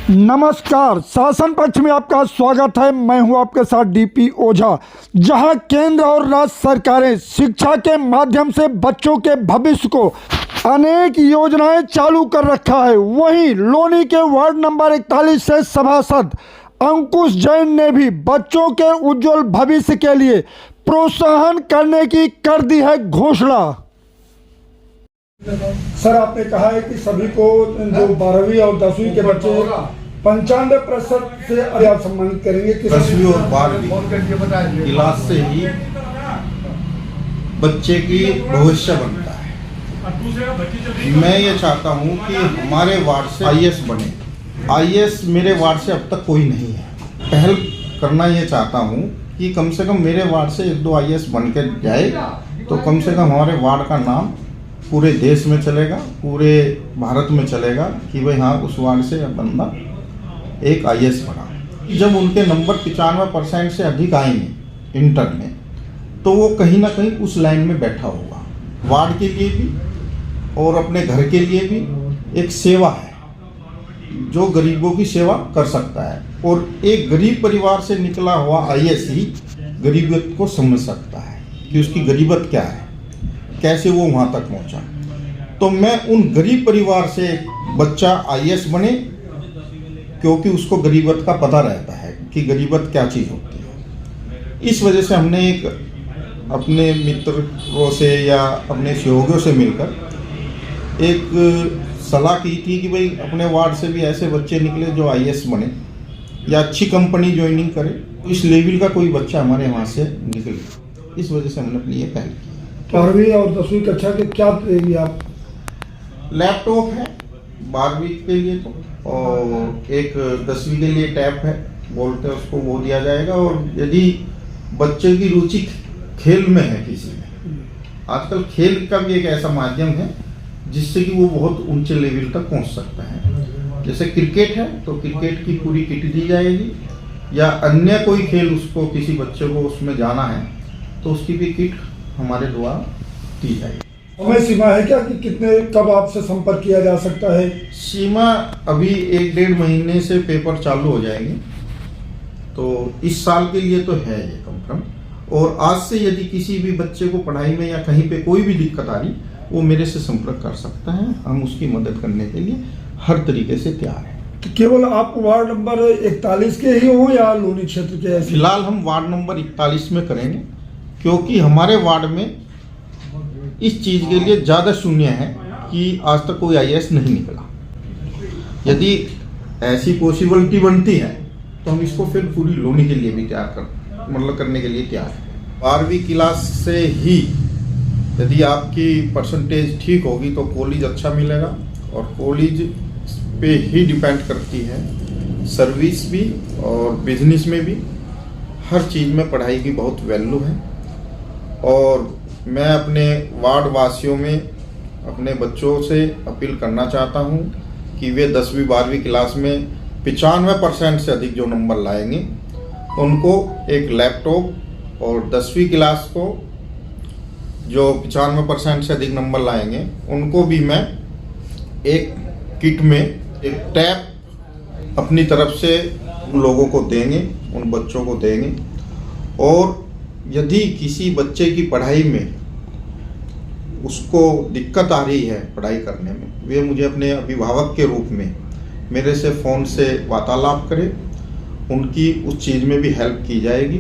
नमस्कार, शासन पक्ष में आपका स्वागत है। मैं हूं आपके साथ डीपी ओझा। जहां केंद्र और राज्य सरकारें शिक्षा के माध्यम से बच्चों के भविष्य को अनेक योजनाएं चालू कर रखा है, वहीं लोनी के वार्ड नंबर 41 से सभासद अंकुश जैन ने भी बच्चों के उज्जवल भविष्य के लिए प्रोत्साहन करने की कर दी है घोषणा। सर, आपने कहा है कि सभी को जो 12वीं और 10वीं के बच्चे 95% से आप सम्मानित करेंगे। 10वीं और 12वीं क्लास से ही बच्चे की भविष्य बनता है। मैं ये चाहता हूँ कि हमारे वार्ड से आईएएस बने। आईएएस मेरे वार्ड से अब तक कोई नहीं है। पहल करना ये चाहता हूँ कि कम से कम मेरे वार्ड से 1-2 आईएएस बन के जाए तो कम से कम हमारे वार्ड का नाम पूरे देश में चलेगा, पूरे भारत में चलेगा कि भाई हाँ, उस वार्ड से बंदा एक आईएएस बना। जब उनके नंबर 95% से अधिक आएंगे इंटर में, तो वो कहीं ना कहीं उस लाइन में बैठा होगा। वार्ड के लिए भी और अपने घर के लिए भी एक सेवा है, जो गरीबों की सेवा कर सकता है। और एक गरीब परिवार से निकला हुआ आईएएस ही गरीबत को समझ सकता है कि उसकी गरीबत क्या है, कैसे वो वहाँ तक पहुँचा। तो मैं उन गरीब परिवार से बच्चा आईएएस बने, क्योंकि उसको गरीबत का पता रहता है कि गरीबत क्या चीज़ होती है। इस वजह से हमने एक अपने मित्रों से या अपने सहयोगियों से मिलकर एक सलाह की थी कि भाई अपने वार्ड से भी ऐसे बच्चे निकले जो आईएएस बने या अच्छी कंपनी ज्वाइनिंग करे, तो इस लेवल का कोई बच्चा हमारे वहाँ से निकले। इस वजह से हमने अपनी ये पहल की। 12वीं और 10वीं कक्षा के क्या देंगे आप? लैपटॉप है 12वीं के लिए तो, और एक 10वीं के लिए टैब है, बोलते हैं उसको, वो दिया जाएगा। और यदि बच्चे की रुचि खेल में है किसी में, आजकल खेल का भी एक ऐसा माध्यम है जिससे कि वो बहुत ऊंचे लेवल तक पहुंच सकता है। जैसे क्रिकेट है तो क्रिकेट की पूरी किट दी जाएगी, या अन्य कोई खेल उसको किसी बच्चे को उसमें जाना है तो उसकी भी किट हमारे द्वारा दी जाएगी। समय सीमा है क्या कि कितने कब आपसे संपर्क किया जा सकता है? सीमा अभी 1-1.5 महीने से पेपर चालू हो जाएंगे, तो इस साल के लिए तो है ये कम। और आज से यदि किसी भी बच्चे को पढ़ाई में या कहीं पे कोई भी दिक्कत आ रही, वो मेरे से संपर्क कर सकता है। हम उसकी मदद करने के लिए हर तरीके से तैयार हैं। तो केवल आप वार्ड नंबर 41 के ही हो या लोनी क्षेत्र के? फिलहाल हम वार्ड नंबर 41 में करेंगे, क्योंकि हमारे वार्ड में इस चीज़ के लिए ज़्यादा शून्य है कि आज तक कोई आईएएस नहीं निकला। यदि ऐसी पॉसिबिलिटी बनती है तो हम इसको फिर पूरी लोनी के लिए भी करने के लिए तैयार हैं। 12वीं क्लास से ही यदि आपकी परसेंटेज ठीक होगी तो कॉलेज अच्छा मिलेगा, और कॉलेज पे ही डिपेंड करती है सर्विस भी और बिजनेस में भी। हर चीज़ में पढ़ाई की बहुत वैल्यू है। और मैं अपने वार्ड वासियों में अपने बच्चों से अपील करना चाहता हूं कि वे 10वीं 12वीं क्लास में 95% से अधिक जो नंबर लाएंगे उनको एक लैपटॉप, और 10वीं क्लास को जो 95% से अधिक नंबर लाएंगे उनको भी मैं एक किट में एक टैब अपनी तरफ से उन लोगों को देंगे, उन बच्चों को देंगे। और यदि किसी बच्चे की पढ़ाई में उसको दिक्कत आ रही है पढ़ाई करने में, वे मुझे अपने अभिभावक के रूप में मेरे से फ़ोन से वार्तालाप करें, उनकी उस चीज़ में भी हेल्प की जाएगी।